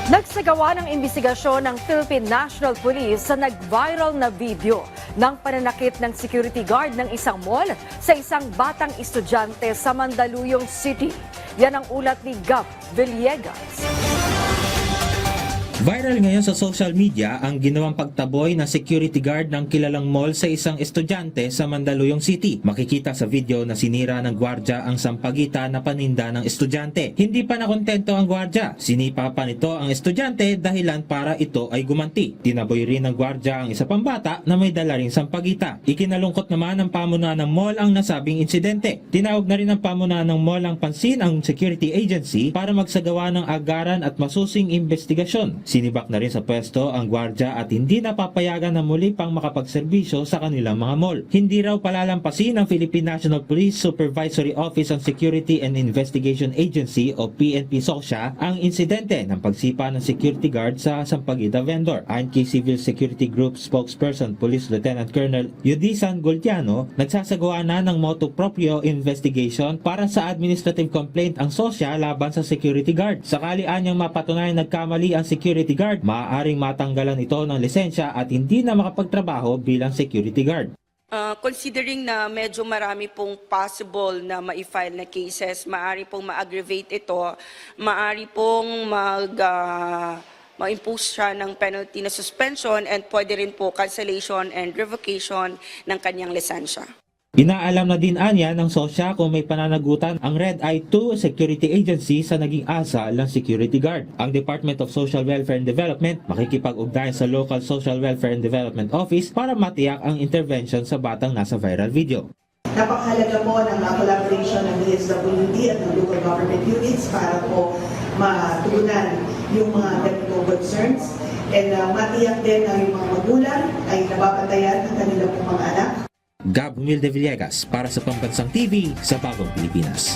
Nagsagawa ng imbestigasyon ng Philippine National Police sa nag-viral na video ng pananakit ng security guard ng isang mall sa isang batang estudyante sa Mandaluyong City. Yan ang ulat ni Gab Villegas. Viral ngayon sa social media ang ginawang pagtaboy ng security guard ng kilalang mall sa isang estudyante sa Mandaluyong City. Makikita sa video na sinira ng gwardya ang sampagita na paninda ng estudyante. Hindi pa nakontento ang gwardya. Sinipa pa nito ang estudyante dahilan para ito ay gumanti. Tinaboy rin ng gwardya ang isa pang bata na may dala ring sampagita. Ikinalungkot naman ng pamunuan ng mall ang nasabing insidente. Tinawag na rin ng pamunuan ng mall ang pansin ang security agency para magsagawa ng agaran at masusing investigasyon. Sinibak na rin sa pwesto ang gwardya at hindi napapayagan na muli pang makapagserbisyo sa kanilang mga mall. Hindi raw palalampasin ng Philippine National Police Supervisory Office on Security and Investigation Agency o PNP SOCIA ang insidente ng pagsipa ng security guard sa sampagita vendor. Ayon kay Civil Security Group spokesperson Police Lieutenant Colonel Yudisan Goltiano, nagsasagawa na ng motu proprio investigation para sa administrative complaint ang SOCIA laban sa security guard. Sakali anyang mapatunayan nagkamali ang security guard, maaaring matanggalan ito ng lisensya at hindi na makapagtrabaho bilang security guard. Considering na medyo marami pong possible na ma-file na cases, maaari pong ma-aggravate ito, maaari pong ma-impose siya ng penalty na suspension and pwede rin po cancellation and revocation ng kanyang lisensya. Inaalam na din anya ng SOCIA kung may pananagutan ang Red Eye 2 Security Agency sa naging asa ng security guard. Ang Department of Social Welfare and Development makikipag-ugnayan sa Local Social Welfare and Development Office para matiyak ang intervention sa batang nasa viral video. Napakahalaga po ng collaboration ng DSWD at ng local government units para po matugunan yung mga ganitong concerns and matiyak din na yung mga magulang ay nababantayan ng kanilang mga anak. Gab Villegas para sa Pambansang TV sa Bagong Pilipinas.